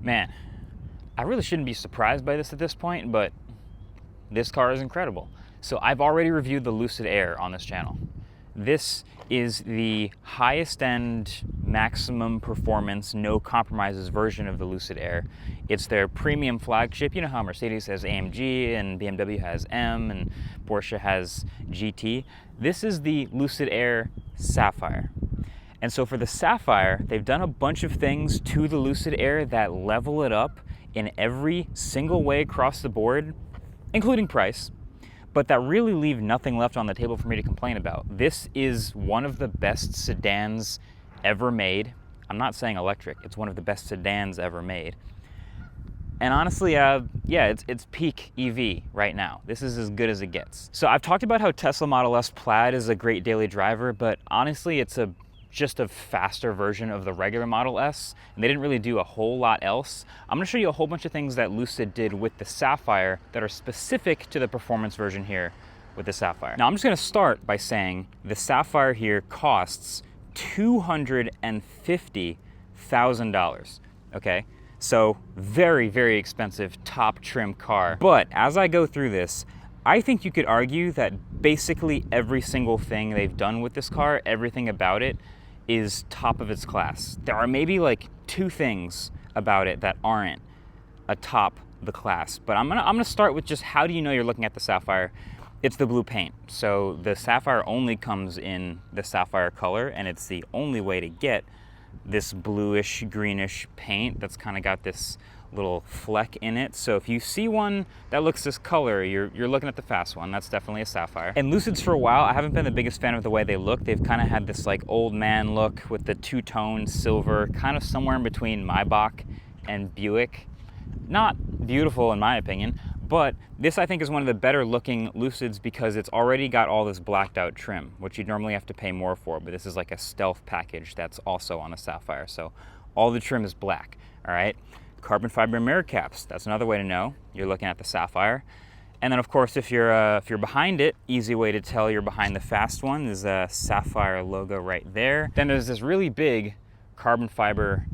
Man, I really shouldn't be surprised by this at this point, but this car is incredible. So I've already reviewed the Lucid Air on this channel. This is the highest end, maximum performance, no compromises version of the Lucid Air. It's their premium flagship. You know how Mercedes has AMG and BMW has M and Porsche has GT. This is the Lucid Air Sapphire. And so for the Sapphire, they've done a bunch of things to the Lucid Air that level it up in every single way across the board, including price, but that really leave nothing left on the table for me to complain about. This is one of the best sedans ever made. I'm not saying electric, it's one of the best sedans ever made. And honestly, yeah, it's peak EV right now. This is as good as it gets. So I've talked about how Tesla Model S Plaid is a great daily driver, but honestly, it's just a faster version of the regular Model S, and they didn't really do a whole lot else. I'm gonna show you a whole bunch of things that Lucid did with the Sapphire that are specific to the performance version here with the Sapphire. Now I'm just gonna start by saying the Sapphire here costs $250,000, okay? So very, very expensive top trim car. But as I go through this, I think you could argue that basically every single thing they've done with this car, everything about it, is top of its class. There are maybe like two things about it that aren't atop the class, but I'm gonna start with just how do you know you're looking at the Sapphire? It's the blue paint. So the Sapphire only comes in the Sapphire color, and it's the only way to get this bluish, greenish paint that's kind of got this little fleck in it. So if you see one that looks this color, you're looking at the fast one. That's definitely a Sapphire. And Lucids for a while, I haven't been the biggest fan of the way they look. They've kind of had this like old man look with the two-tone silver, kind of somewhere in between Maybach and Buick. Not beautiful in my opinion, but this I think is one of the better looking Lucids because it's already got all this blacked out trim, which you'd normally have to pay more for, but this is like a stealth package that's also on the Sapphire. So all the trim is black, all right? Carbon fiber mirror caps, that's another way to know you're looking at the Sapphire. And then of course, if you're behind it, easy way to tell you're behind the fast one is a Sapphire logo right there. Then there's this really big carbon fiber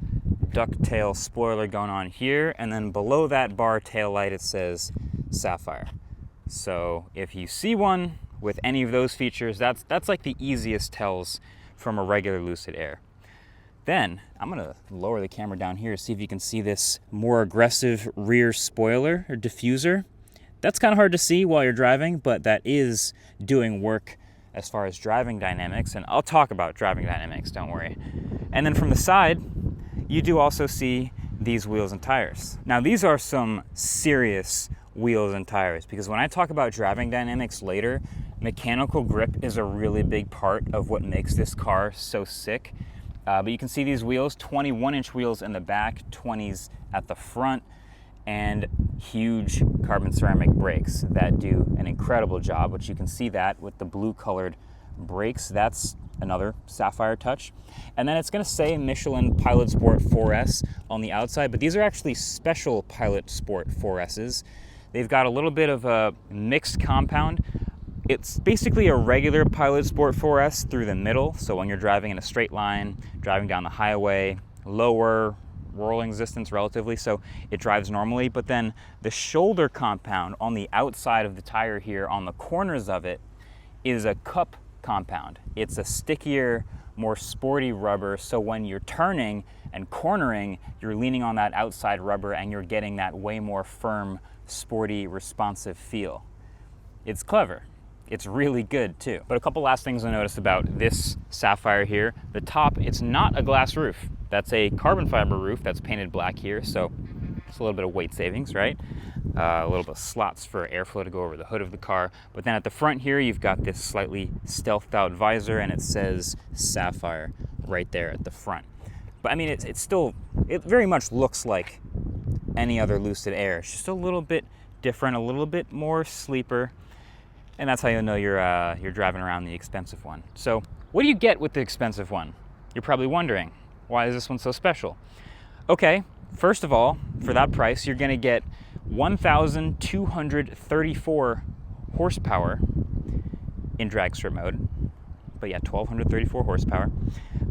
ducktail spoiler going on here, and then below that bar tail light it says Sapphire. So if you see one with any of those features, that's like the easiest tells from a regular Lucid Air. Then I'm gonna lower the camera down here to see if you can see this more aggressive rear spoiler or diffuser. That's kind of hard to see while you're driving, but that is doing work as far as driving dynamics, and I'll talk about driving dynamics, don't worry. And then from the side, you do also see these wheels and tires. Now these are some serious wheels and tires, because when I talk about driving dynamics later, mechanical grip is a really big part of what makes this car so sick. But you can see these wheels, 21-inch wheels in the back, 20s at the front, and huge carbon ceramic brakes that do an incredible job, which you can see that with the blue colored brakes. That's another Sapphire touch. And then it's gonna say Michelin Pilot Sport 4S on the outside, but these are actually special Pilot Sport 4Ss. They've got a little bit of a mixed compound. It's basically a regular Pilot Sport 4S through the middle, so when you're driving in a straight line, driving down the highway, lower rolling resistance relatively, so it drives normally, but then the shoulder compound on the outside of the tire here, on the corners of it, is a cup compound. It's a stickier, more sporty rubber, so when you're turning and cornering, you're leaning on that outside rubber and you're getting that way more firm, sporty, responsive feel. It's clever. It's really good too. But a couple last things I noticed about this Sapphire here. The top, it's not a glass roof. That's a carbon fiber roof that's painted black here, so it's a little bit of weight savings, right? A little bit of slots for airflow to go over the hood of the car. But then at the front here, you've got this slightly stealthed out visor, and it says Sapphire right there at the front. But I mean, it's still, it very much looks like any other Lucid Air. It's just a little bit different, a little bit more sleeper. And that's how you'll know you're driving around the expensive one. So what do you get with the expensive one? You're probably wondering, why is this one so special? Okay, first of all, for that price, you're gonna get 1,234 horsepower in drag strip mode. But yeah, 1,234 horsepower.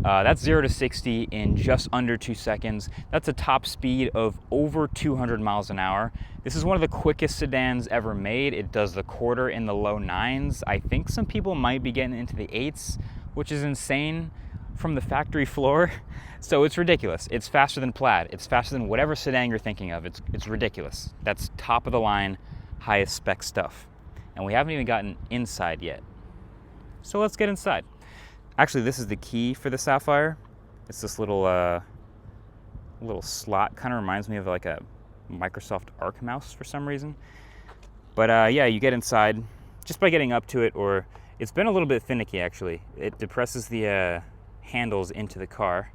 That's 0 to 60 in just under 2 seconds. That's a top speed of over 200 miles an hour. This is one of the quickest sedans ever made. It does the quarter in the low 9s. I think some people might be getting into the 8s, which is insane from the factory floor. So it's ridiculous. It's faster than Plaid. It's faster than whatever sedan you're thinking of. It's ridiculous. That's top of the line, highest spec stuff. And we haven't even gotten inside yet. So let's get inside. Actually, this is the key for the Sapphire. It's this little slot. Kind of reminds me of like a Microsoft Arc mouse for some reason. But yeah, you get inside just by getting up to it, or it's been a little bit finicky actually. It depresses the handles into the car,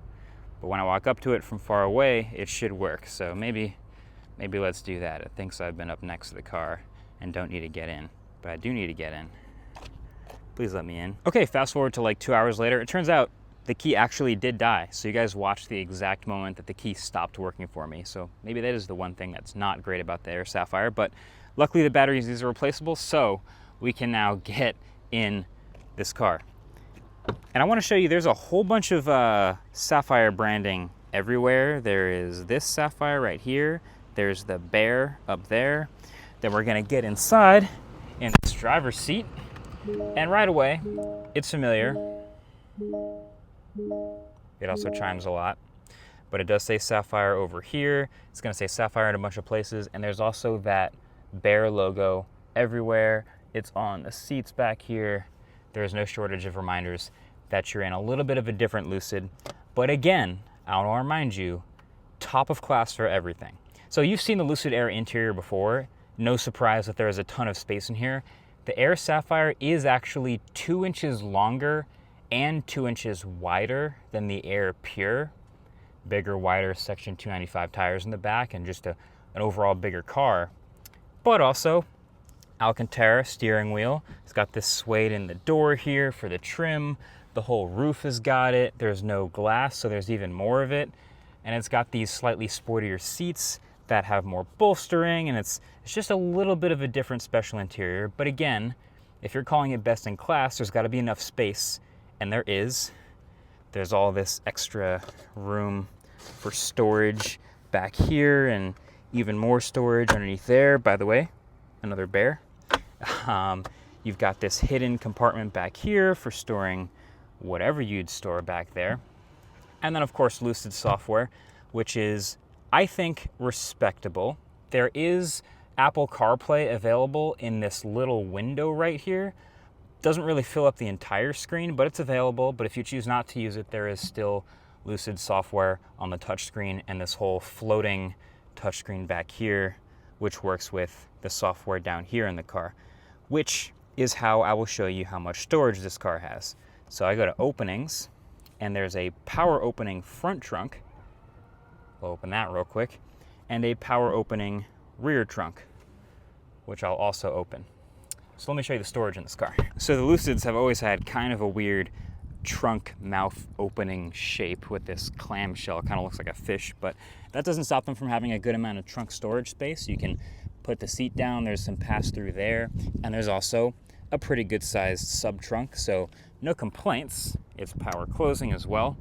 but when I walk up to it from far away, it should work. So maybe let's do that. It thinks I've been up next to the car and don't need to get in, but I do need to get in. Please let me in. Okay, fast forward to like 2 hours later. It turns out the key actually did die. So you guys watched the exact moment that the key stopped working for me. So maybe that is the one thing that's not great about the Air Sapphire, but luckily the batteries, these are replaceable, so we can now get in this car. And I want to show you, there's a whole bunch of Sapphire branding everywhere. There is this Sapphire right here. There's the bear up there. Then we're gonna get inside in this driver's seat. And right away, it's familiar. It also chimes a lot, but it does say Sapphire over here. It's gonna say Sapphire in a bunch of places. And there's also that bear logo everywhere. It's on the seats back here. There's no shortage of reminders that you're in a little bit of a different Lucid. But again, I want to remind you, top of class for everything. So you've seen the Lucid Air interior before. No surprise that there is a ton of space in here. The Air Sapphire is actually 2 inches longer and 2 inches wider than the Air Pure. Bigger, wider Section 295 tires in the back and just an overall bigger car. But also, Alcantara steering wheel. It's got this suede in the door here for the trim. The whole roof has got it. There's no glass, so there's even more of it. And it's got these slightly sportier seats that have more bolstering, and it's just a little bit of a different special interior. But again, if you're calling it best in class, there's got to be enough space, and there is. There's all this extra room for storage back here, and even more storage underneath there. By the way, another bear. You've got this hidden compartment back here for storing whatever you'd store back there. And then of course Lucid software, which is, I think, respectable. There is Apple CarPlay available in this little window right here. Doesn't really fill up the entire screen, but it's available. But if you choose not to use it, there is still Lucid software on the touchscreen and this whole floating touchscreen back here, which works with the software down here in the car, which is how I will show you how much storage this car has. So I go to openings, and there's a power opening front trunk. We'll open that real quick. And a power opening rear trunk, which I'll also open. So let me show you the storage in this car. So the Lucids have always had kind of a weird trunk mouth opening shape with this clamshell. It kind of looks like a fish, but that doesn't stop them from having a good amount of trunk storage space. You can put the seat down, there's some pass-through there, and there's also a pretty good sized sub-trunk, so no complaints. It's power closing as well.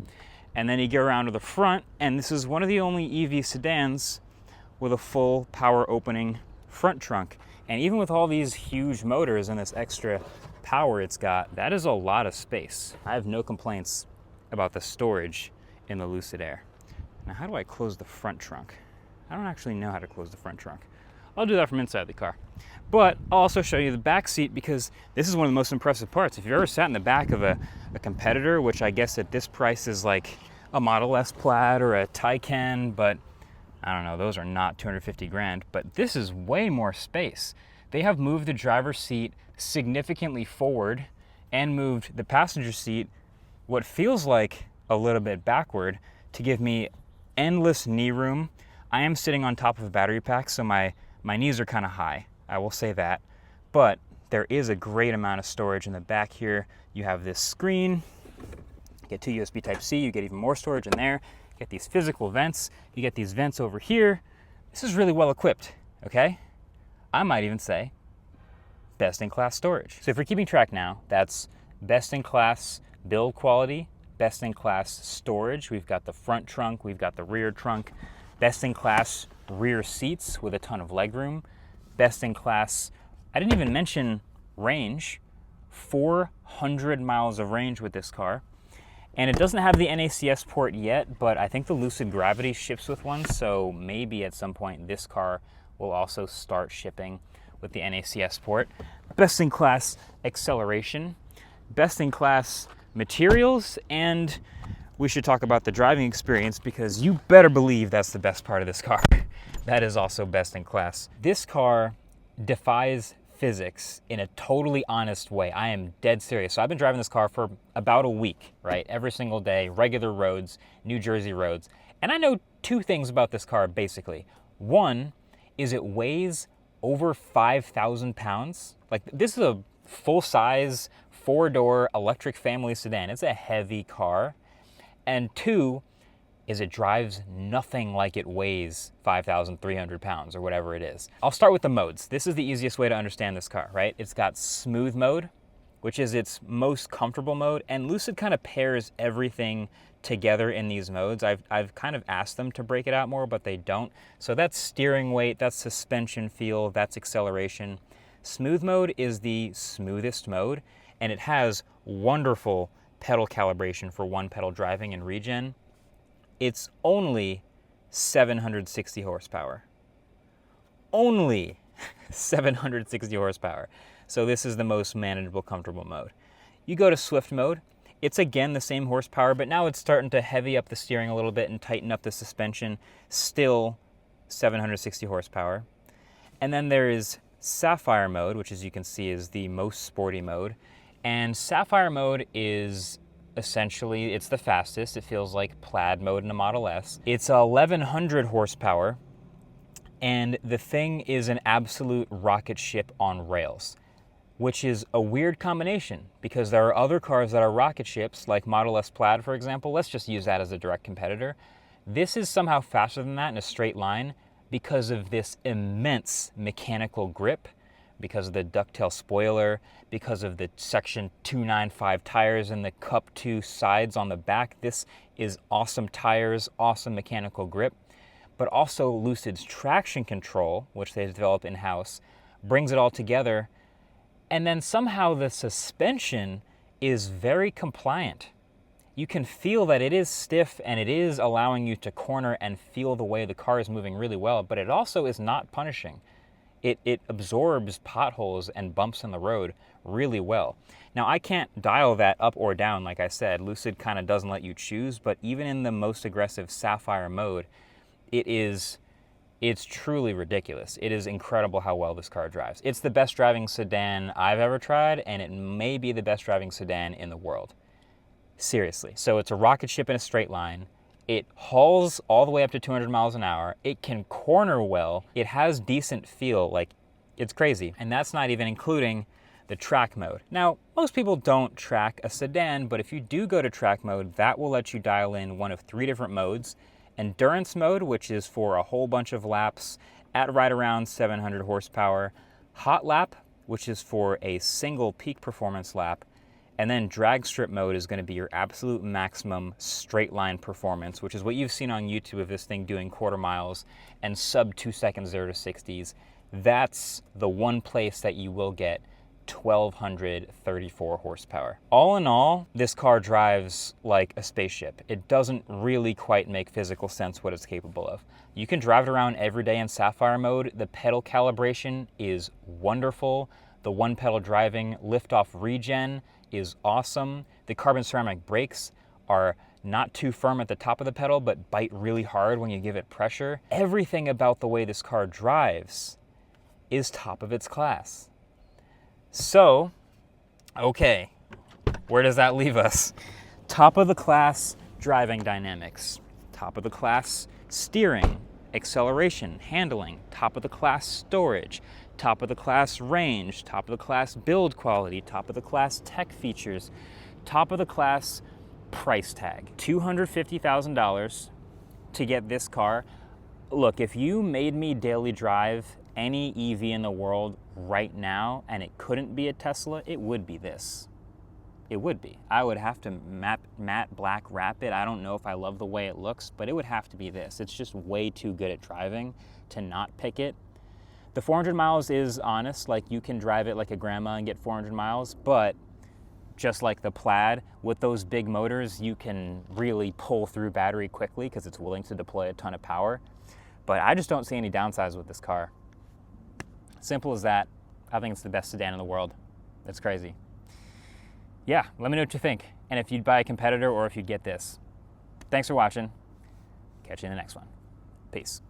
And then you go around to the front, and this is one of the only EV sedans with a full power opening front trunk. And even with all these huge motors and this extra power it's got, that is a lot of space. I have no complaints about the storage in the Lucid Air. Now, how do I close the front trunk? I don't actually know how to close the front trunk. I'll do that from inside the car. But I'll also show you the back seat, because this is one of the most impressive parts. If you've ever sat in the back of a competitor, which I guess at this price is like a Model S Plaid or a Taycan, but I don't know, those are not 250 grand, but this is way more space. They have moved the driver's seat significantly forward and moved the passenger seat what feels like a little bit backward to give me endless knee room. I am sitting on top of a battery pack, so my knees are kind of high, I will say that, but there is a great amount of storage in the back here. You have this screen, you get 2 USB Type-C, you get even more storage in there, you get these physical vents, you get these vents over here. This is really well equipped, okay? I might even say best in class storage. So if you're keeping track now, that's best in class build quality, best-in-class storage. We've got the front trunk, we've got the rear trunk, best-in-class rear seats with a ton of legroom, best-in-class, I didn't even mention range, 400 miles of range with this car. And it doesn't have the NACS port yet, but I think the Lucid Gravity ships with one, so maybe at some point this car will also start shipping with the NACS port. Best-in-class acceleration, best-in-class materials, and we should talk about the driving experience because you better believe that's the best part of this car. That is also best-in-class. This car defies physics in a totally honest way. I am dead serious. So I've been driving this car for about a week, right? Every single day, regular roads, New Jersey roads. And I know two things about this car, basically. One is it weighs over 5,000 pounds. Like, this is a full-size, four-door electric family sedan. It's a heavy car. And two is it drives nothing like it weighs 5,300 pounds or whatever it is. I'll start with the modes. This is the easiest way to understand this car, right? It's got smooth mode, which is its most comfortable mode, and Lucid kind of pairs everything together in these modes. I've kind of asked them to break it out more, but they don't. So that's steering weight, that's suspension feel, that's acceleration. Smooth mode is the smoothest mode, and it has wonderful pedal calibration for one pedal driving and regen. It's only 760 horsepower. Only 760 horsepower. So this is the most manageable, comfortable mode. You go to Swift mode. It's again the same horsepower, but now it's starting to heavy up the steering a little bit and tighten up the suspension. Still 760 horsepower. And then there is Sapphire mode, which as you can see is the most sporty mode. And Sapphire mode is essentially, it's the fastest. It feels like Plaid mode in a Model S. It's 1,100 horsepower, and the thing is an absolute rocket ship on rails, which is a weird combination because there are other cars that are rocket ships, like Model S Plaid, for example. Let's just use that as a direct competitor. This is somehow faster than that in a straight line because of this immense mechanical grip, because of the ducktail spoiler, because of the Section 295 tires and the Cup 2 sides on the back. This is awesome tires, awesome mechanical grip, but also Lucid's traction control, which they developed in-house, brings it all together. And then somehow the suspension is very compliant. You can feel that it is stiff and it is allowing you to corner and feel the way the car is moving really well, but it also is not punishing. It absorbs potholes and bumps in the road really well. Now, I can't dial that up or down, like I said. Lucid kind of doesn't let you choose, but even in the most aggressive Sapphire mode, it's truly ridiculous. It is incredible how well this car drives. It's the best driving sedan I've ever tried, and it may be the best driving sedan in the world. Seriously. So it's a rocket ship in a straight line. It hauls all the way up to 200 miles an hour. It can corner well. It has decent feel. Like, it's crazy. And that's not even including the track mode. Now, most people don't track a sedan, but if you do go to track mode, that will let you dial in one of 3 different modes. Endurance mode, which is for a whole bunch of laps at right around 700 horsepower. Hot lap, which is for a single peak performance lap. And then drag strip mode is going to be your absolute maximum straight line performance, which is what you've seen on YouTube of this thing doing quarter miles and sub 2 seconds 0 to 60s. That's the one place that you will get 1,234 horsepower. All in all, this car drives like a spaceship. It doesn't really quite make physical sense what it's capable of. You can drive it around every day in Sapphire mode. The pedal calibration is wonderful. The one pedal driving lift-off regen is awesome. The carbon ceramic brakes are not too firm at the top of the pedal, but bite really hard when you give it pressure. Everything about the way this car drives is top of its class. So, okay, where does that leave us? Top of the class driving dynamics, top of the class steering, acceleration, handling, top of the class storage, top of the class range, top of the class build quality, top of the class tech features, top of the class price tag. $250,000 to get this car. Look, if you made me daily drive any EV in the world right now and it couldn't be a Tesla, it would be this. It would be. I would have to matte black wrap it. I don't know if I love the way it looks, but it would have to be this. It's just way too good at driving to not pick it. The 400 miles is honest, like you can drive it like a grandma and get 400 miles, but just like the Plaid, with those big motors, you can really pull through battery quickly because it's willing to deploy a ton of power. But I just don't see any downsides with this car. Simple as that. I think it's the best sedan in the world. It's crazy. Yeah, let me know what you think, and if you'd buy a competitor or if you'd get this. Thanks for watching. Catch you in the next one. Peace.